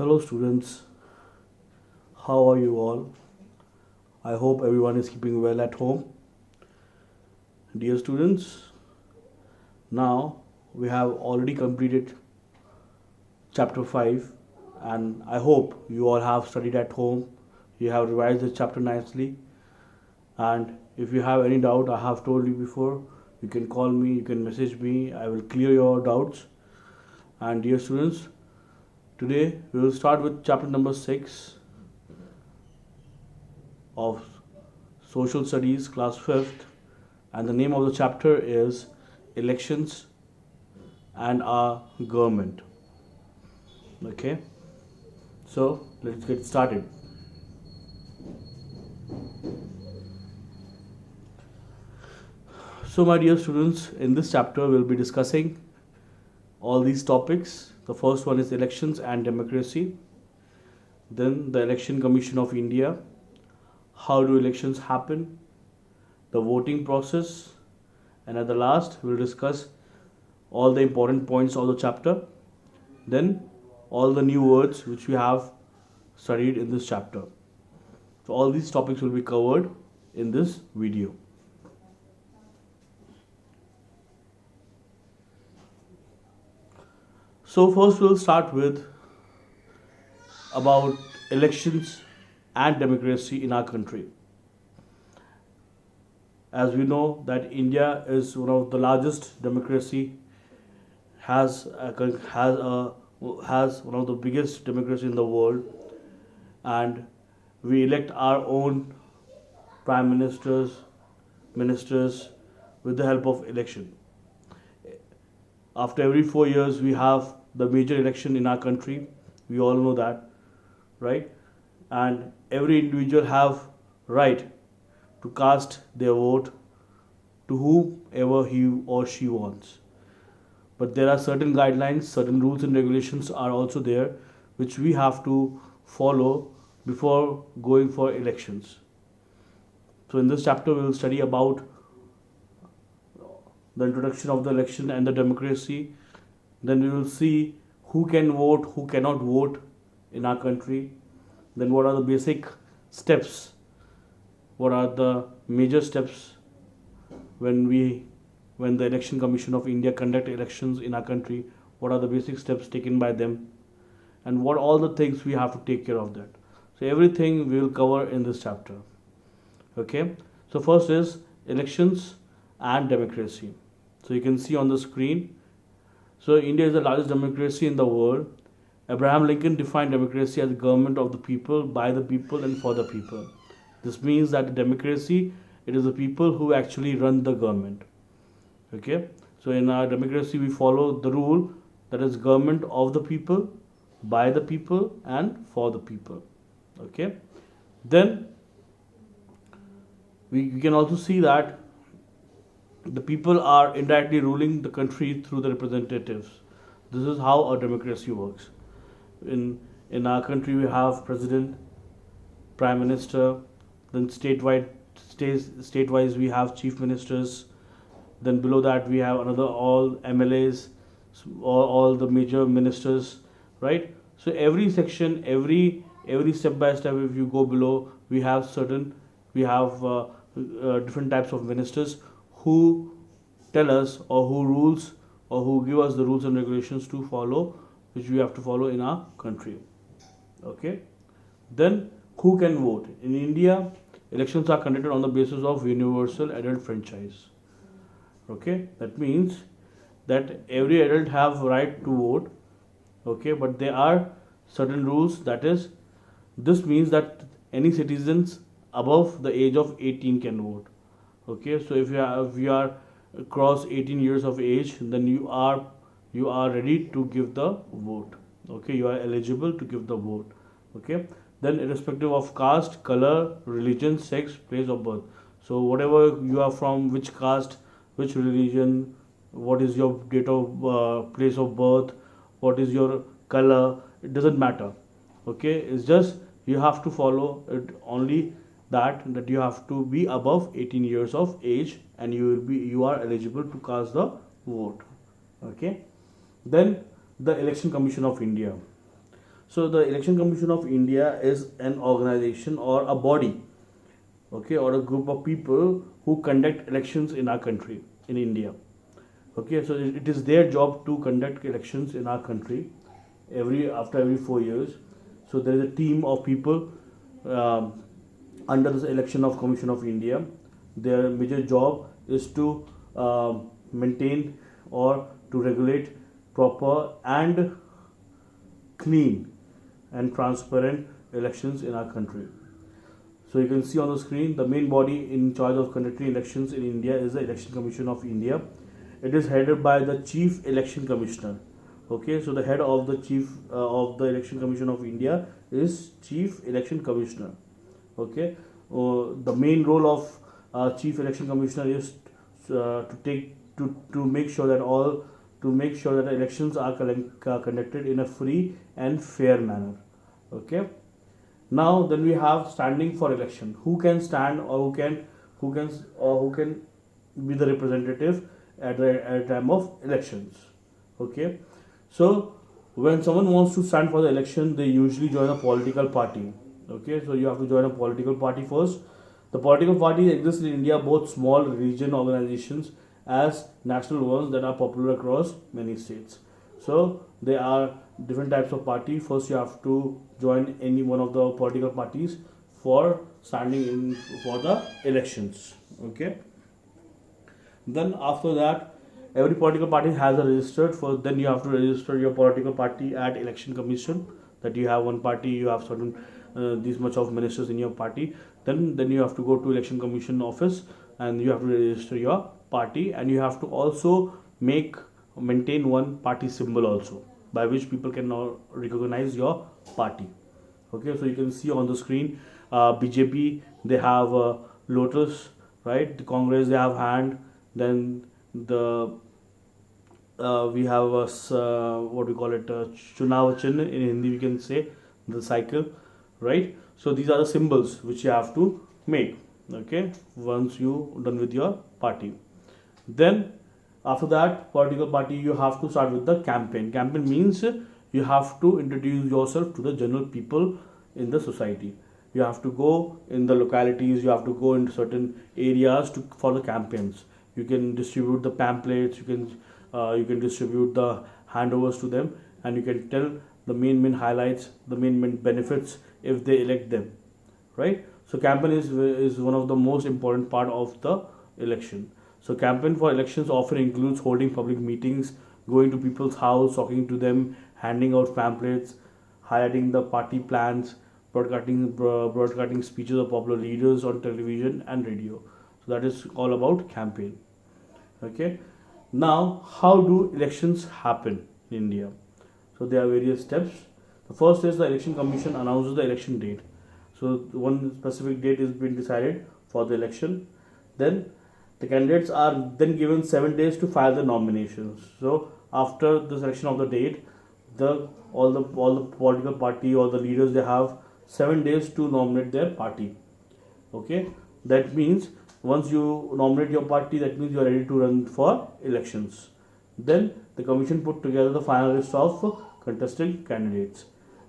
Hello, students. How are you all? I hope everyone is keeping well at home. Dear students, now we have already completed chapter 5, and I hope you all have studied at home. You have revised the chapter nicely. And if you have any doubt, I have told you before, you can call me, you can message me, I will clear your doubts. And dear students, today we will start with chapter number 6 of Social Studies, class 5th, and the name of the chapter is Elections and Our Government. Okay, so let's get started. So, my dear students, in this chapter, we'll be discussing all these topics. The first one is elections and democracy, then the Election Commission of India, how do elections happen, the voting process, and at the last, we'll discuss all the important points of the chapter, then all the new words which we have studied in this chapter. So, all these topics will be covered in this video. So first we'll start with about elections and democracy in our country. As we know that India is one of the largest democracy, has one of the biggest democracy in the world, and we elect our own prime ministers with the help of election. After every 4 years, we have the major election in our country. We all know that, right? And every individual have right to cast their vote to whomever he or she wants. But there are certain guidelines, certain rules and regulations are also there, which we have to follow before going for elections. So in this chapter, we will study about the introduction of the election and the democracy. Then we will see who can vote, who cannot vote in our country. Then what are the basic steps? What are the major steps when the Election Commission of India conduct elections in our country? What are the basic steps taken by them? And what all the things we have to take care of that. So everything we will cover in this chapter. Okay. So first is elections and democracy. So you can see on the screen. So India is the largest democracy in the world. Abraham Lincoln defined democracy as the government of the people, by the people, and for the people. This means that democracy, it is the people who actually run the government. Okay. So in our democracy, we follow the rule that is government of the people, by the people, and for the people. Okay. Then we can also see that the people are indirectly ruling the country through the representatives. This is how our democracy works. In our country, we have president, prime minister, then statewise we have chief ministers. Then below that we have another all MLAs, all the major ministers, right? So every section, every step by step, if you go below, we have different types of ministers who tell us or who rules or who give us the rules and regulations to follow, which we have to follow in our country. Okay. Then who can vote? In India, elections are conducted on the basis of universal adult franchise. Okay, that means that every adult have right to vote. Okay, but there are certain rules. That is, this means that any citizens above the age of 18 can vote. Okay, so if you are across 18 years of age, then you are ready to give the vote. Okay, you are eligible to give the vote. Okay, then irrespective of caste, color, religion, sex, place of birth. So whatever you are from, which caste, which religion, what is your date of place of birth, what is your color, it doesn't matter. Okay, it's just you have to follow it only that you have to be above 18 years of age and you are eligible to cast the vote. Okay, then the Election Commission of India. So the Election Commission of India is an organization or a body, okay, or a group of people who conduct elections in our country, in India. Okay, so it is their job to conduct elections in our country every 4 years. So there is a team of people under this Election of Commission of India. Their major job is to maintain or to regulate proper and clean and transparent elections in our country. So you can see on the screen the main body in charge of conducting elections in India is the Election Commission of India. It is headed by the Chief Election Commissioner. Okay, so the head of the Chief of the Election Commission of India is Chief Election Commissioner. Okay, the main role of Chief Election Commissioner is to make sure that the elections are conducted in a free and fair manner. Okay. Now then we have standing for election. Who can stand or who can be the representative at a time of elections? Okay. So when someone wants to stand for the election, they usually join a political party. Okay. So you have to join a political party first. The political parties exist in India, both small region organizations as national ones that are popular across many states. So there are different types of party. First, you have to join any one of the political parties for standing in for the elections. Okay. Then after that, every political party has a registered. For then you have to register your political party at Election Commission. That you have one party, you have certain this much of ministers in your party. Then you have to go to Election Commission office and you have to register your party, and you have to also maintain one party symbol also, by which people can now recognize your party. Okay, so you can see on the screen, BJP, they have lotus, right? The Congress, they have hand. Then the we have what we call it, Chunav Chinna in Hindi, we can say the cycle, right? So these are the symbols which you have to make. Okay, once you done with your party, then after that political party, you have to start with the campaign. Campaign means you have to introduce yourself to the general people in the society. You have to go in the localities, you have to go into certain areas for the campaigns. You can distribute the pamphlets, you can distribute the handovers to them, and you can tell the main highlights, the main benefits if they elect them, right? So campaign is one of the most important part of the election. So campaign for elections often includes holding public meetings, going to people's house, talking to them, handing out pamphlets, highlighting the party plans, broadcasting speeches of popular leaders on television and radio. So that is all about campaign. Okay. Now, how do elections happen in India? So there are various steps. The first is the Election Commission announces the election date. So one specific date is being decided for the election. Then the candidates are then given 7 days to file the nominations. So after the selection of the date, all the political party or the leaders, they have 7 days to nominate their party. Okay, that means once you nominate your party, that means you are ready to run for elections. Then the commission put together the final list of contesting candidates.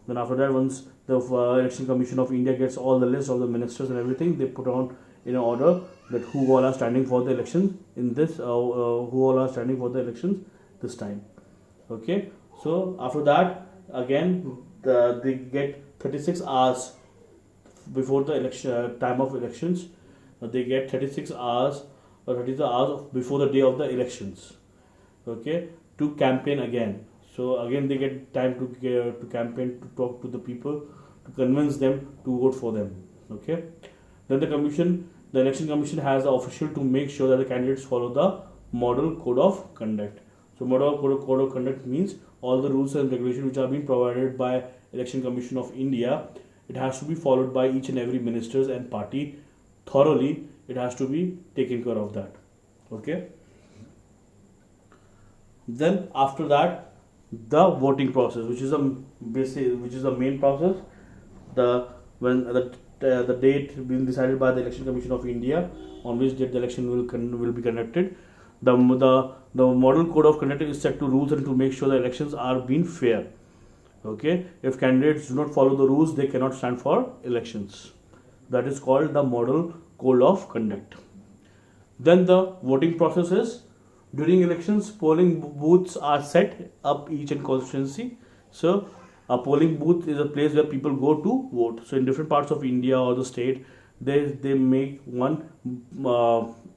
Then after that, once the Election Commission of India gets all the list of the ministers and everything, they put on in order that who all are standing for the elections in this, who all are standing for the elections this time. Okay, so after that, again they get 36 hours before the election time of elections. They get 36 hours or 32 hours before the day of the elections. Okay, to campaign again. So again they get time to campaign, to talk to the people, to convince them to vote for them. Okay, then the Election Commission has the official to make sure that the candidates follow the Model Code of Conduct. So Model Code of Conduct means all the rules and regulations which are being provided by Election Commission of India. It has to be followed by each and every ministers and party thoroughly. It has to be taken care of that. Okay. Then after that, the voting process, which is the main process. When the date being decided by the Election Commission of India, on which date the election will be conducted. The Model Code of Conduct is set to rules and to make sure the elections are being fair. Okay, if candidates do not follow the rules, they cannot stand for elections. That is called the model code of conduct. Then the voting process is, during elections, polling booths are set up each in constituency. So a polling booth is a place where people go to vote. So in different parts of India or the state, they make one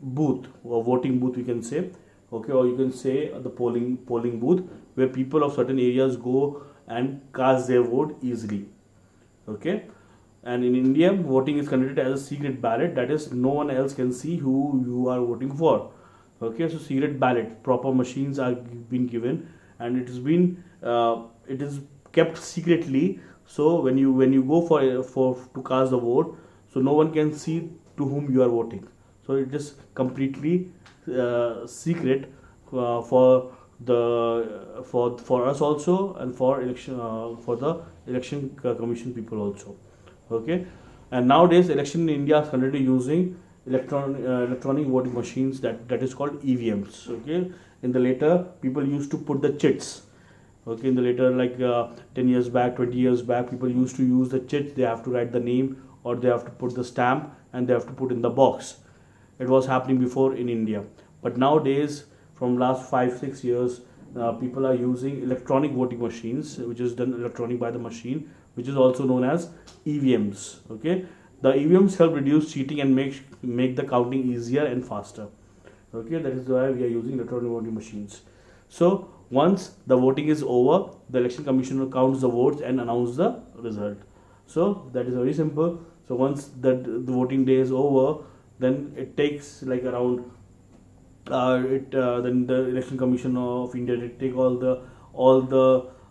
booth, or voting booth we can say, okay, or you can say the polling booth, where people of certain areas go and cast their vote easily. Okay, and in India, voting is conducted as a secret ballot. That is, no one else can see who you are voting for. Okay, so secret ballot, proper machines are been given, and it is kept secretly. So when you go for to cast the vote, so no one can see to whom you are voting. So it is completely secret for us also, and for the election commission people also. Okay, and nowadays election in India is currently using electronic voting machines, that is called EVMs. Okay, in the later, people used to put the chits. Okay, in the later, like 10 years back, 20 years back, people used to use the chits. They have to write the name, or they have to put the stamp, and they have to put in the box. It was happening before in India, but nowadays, from last 5 6 years, people are using electronic voting machines, which is done electronic by the machine, which is also known as EVMs. Okay, the EVMs help reduce cheating and make the counting easier and faster. Okay, that is why we are using electronic voting machines. So once the voting is over, the election commissioner counts the votes and announces the result. So that is very simple. So once the voting day is over, then it takes like around then the election commission of India, they take all the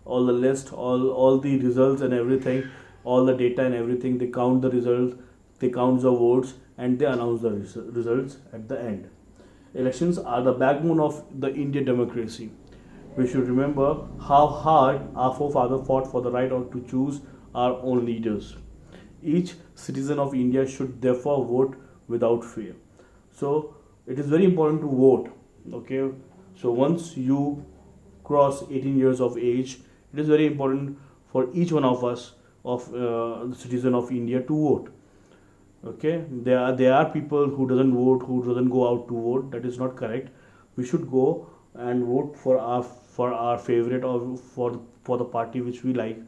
list, all the results and everything, all the data and everything. They count the results, they count the votes, and they announce the results at the end. Elections are the backbone of the Indian democracy. We should remember how hard our forefathers fought for the right to choose our own leaders. Each citizen of India should therefore vote without fear. So it is very important to vote. Okay, so once you cross 18 years of age, it is very important for each one of us, of the citizen of India, to vote. Okay, there are people who doesn't vote, who doesn't go out to vote. That is not correct. We should go and vote for our favorite, or for the party which we like.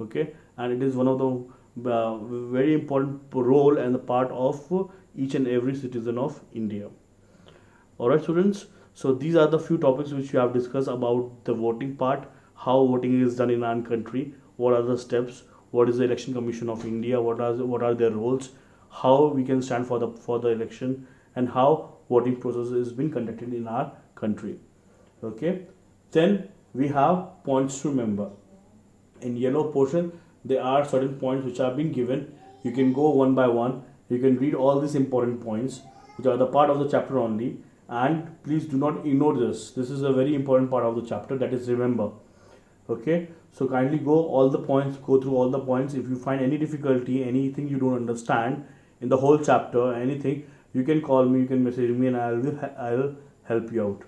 Okay, and it is one of the very important role and the part of each and every citizen of India. Alright, students. So these are the few topics which we have discussed about the voting part, how voting is done in our country, what are the steps, what is the Election Commission of India, what are their roles, how we can stand for the election, and how voting process is being conducted in our country. Okay. Then we have points to remember. In yellow portion, there are certain points which are being given. You can go one by one. You can read all these important points, which are the part of the chapter only. And please do not ignore this. This is a very important part of the chapter, that is remember. Okay, so kindly go through all the points. If you find any difficulty, anything you don't understand in the whole chapter, anything, you can call me, you can message me, and I'll help you out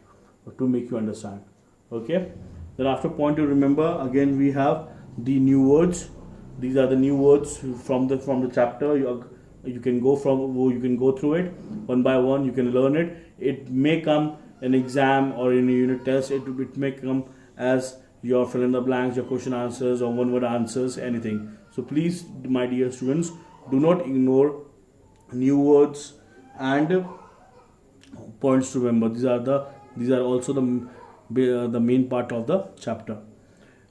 to make you understand. Okay, then after point to remember, again we have the new words. These are the new words from the chapter. You can go through it one by one. You can learn it. It may come in exam or in a unit test. It may come as your fill in the blanks, your question answers, or one word answers, anything. So please, my dear students, do not ignore new words and points to remember. These are also the main part of the chapter.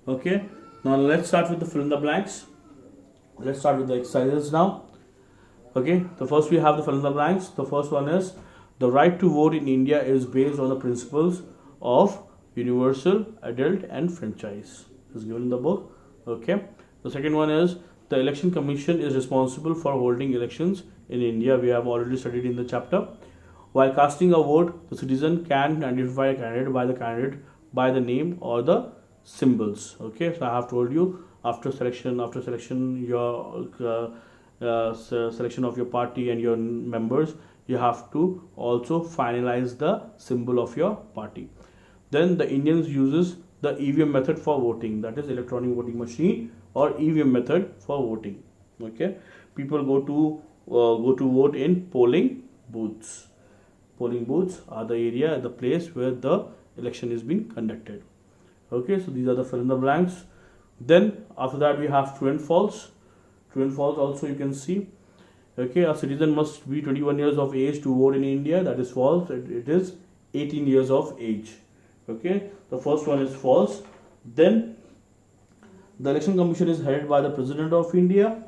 Okay, now let's start with the fill in the blanks. Let's start with the exercises now. Okay, the first we have the fill in the blanks. The first one is, the right to vote in India is based on the principles of universal, adult, and franchise. Is given in the book. Okay. The second one is, the Election Commission is responsible for holding elections in India. We have already studied in the chapter. While casting a vote, the citizen can identify a candidate by the name or the symbols. Okay. So I have told you, after selection, your selection of your party and your members, you have to also finalize the symbol of your party. Then the Indians uses the EVM method for voting, that is electronic voting machine or EVM method for voting. Okay, people go to vote in polling booths. Polling booths are the area, the place where the election is being conducted. Okay, so these are the fill in the blanks. Then after that we have true and false. True and false also you can see. Okay, a citizen must be 21 years of age to vote in India. That is false. It is 18 years of age. Okay, the first one is false. Then the election commission is headed by the president of India.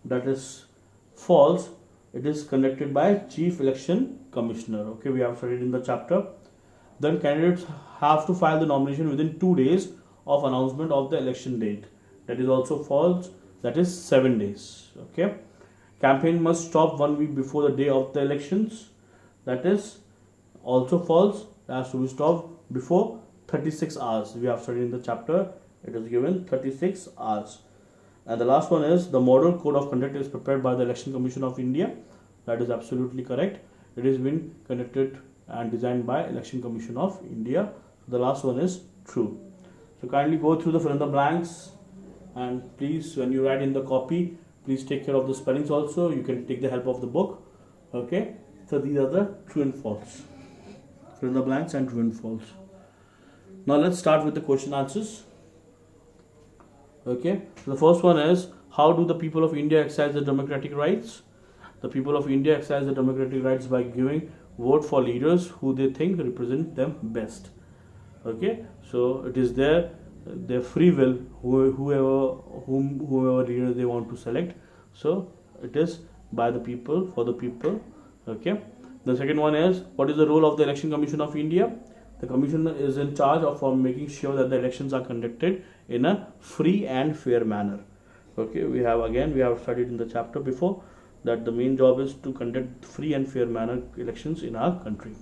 That is false. It is conducted by chief election commissioner. Okay, we have studied in the chapter. Then candidates have to file the nomination within 2 days of announcement of the election date. That is also false. That is 7 days. Okay, campaign must stop 1 week before the day of the elections. That is also false. It has to be stopped before 36 hours. We have studied in the chapter. It is given 36 hours. And the last one is the model code of conduct is prepared by the Election Commission of India. That is absolutely correct. It has been conducted and designed by Election Commission of India. The last one is true. So kindly go through the fill in the blanks, and please, when you write in the copy, please take care of the spellings also. You can take the help of the book. Okay, so these are the true and false. Fill in the blanks and true and false. Now let's start with the question answers. Okay, so the first one is, how do the people of India exercise their democratic rights? The people of India exercise their democratic rights by giving vote for leaders who they think represent them best. Okay, so it is their free will, whoever leader they want to select. So it is by the people, for the people. Okay, the second one is, what is the role of the Election Commission of India? The commission is in charge of making sure that the elections are conducted in a free and fair manner. Okay, we have studied in the chapter before that the main job is to conduct free and fair manner elections in our country.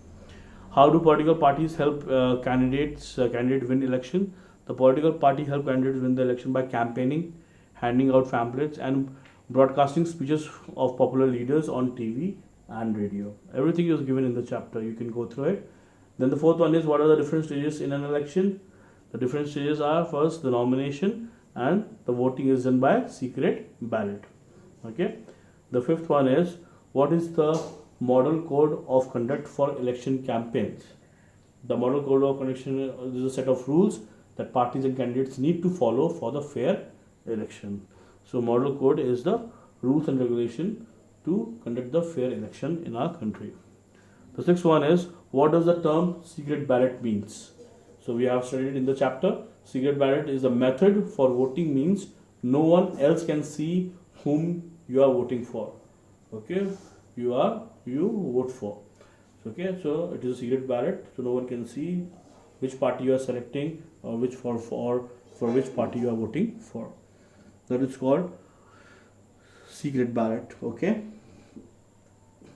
How do political parties help candidate win election? The political party help candidates win the election by campaigning, handing out pamphlets, and broadcasting speeches of popular leaders on TV and radio. Everything is given in the chapter. You can go through it. Then the fourth one is, what are the different stages in an election? The different stages are, first the nomination, and the voting is done by secret ballot. Okay. The fifth one is, what is the model code of conduct for election campaigns? The model code of conduct is a set of rules that parties and candidates need to follow for the fair election. So model code is the rules and regulation to conduct the fair election in our country. The sixth one is, what does the term secret ballot means? So we have studied in the chapter. Secret ballot is a method for voting, means no one else can see whom you are voting for. Okay, you vote for. Okay, so it is a secret ballot, so no one can see which party you are selecting or which for which party you are voting for. That is called secret ballot. Okay.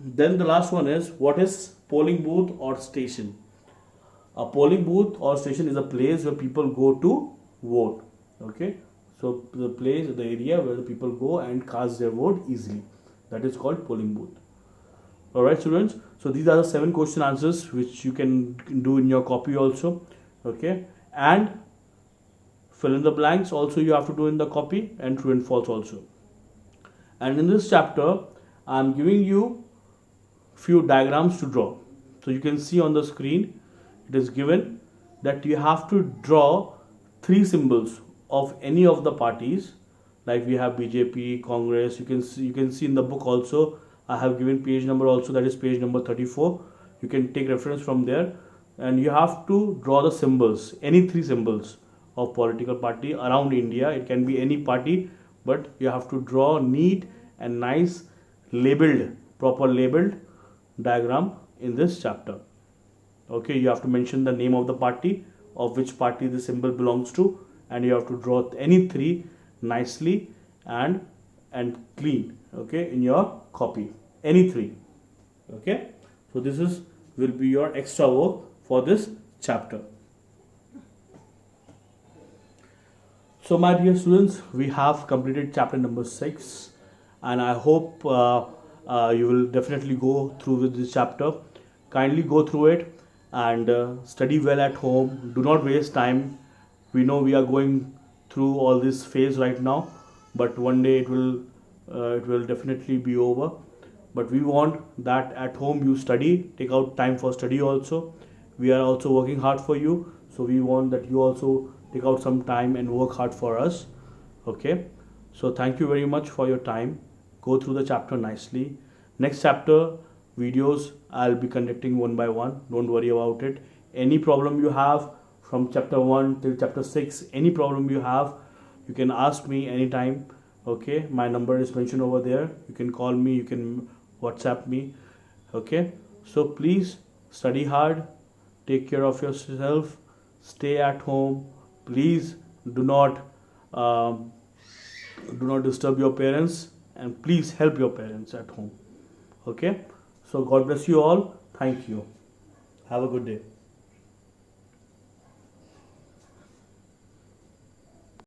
Then the last one is, what is polling booth or station? A polling booth or station is a place where people go to vote. Okay, so the place, the area where the people go and cast their vote easily. That is called polling booth. Alright students, so these are the 7 question answers which you can do in your copy also. Okay, and fill in the blanks also you have to do in the copy, and true and false also. And in this chapter I am giving you few diagrams to draw. So you can see on the screen it is given that you have to draw 3 symbols of any of the parties, like we have BJP, Congress. You can see in the book also I have given page number also, that is page number 34. You can take reference from there, and you have to draw the symbols, any 3 symbols of political party around India. It can be any party, but you have to draw neat and nice labeled, proper labeled diagram in this chapter. Okay, you have to mention the name of the party, of which party the symbol belongs to, and you have to draw any 3 nicely and clean. Okay, in your copy, any 3. Okay, so this will be your extra work for this chapter. So my dear students, we have completed chapter number 6, and I hope you will definitely go through with this chapter. Kindly go through it and study well at home. Do not waste time. We know we are going through all this phase right now, but one day it will definitely be over. But we want that at home you study, take out time for study also. We are also working hard for you, so we want that you also take out some time and work hard for us. Okay, so thank you very much for your time. Go through the chapter nicely. Next chapter videos I'll be conducting one by one, don't worry about it. Any problem you have from chapter 1 till chapter 6, any problem you have, you can ask me anytime. Okay, my number is mentioned over there. You can call me, you can WhatsApp me. Okay, so please study hard, take care of yourself, stay at home. Please do not um, do not disturb your parents, and please help your parents at home. Okay, so God bless you all. Thank you. Have a good day.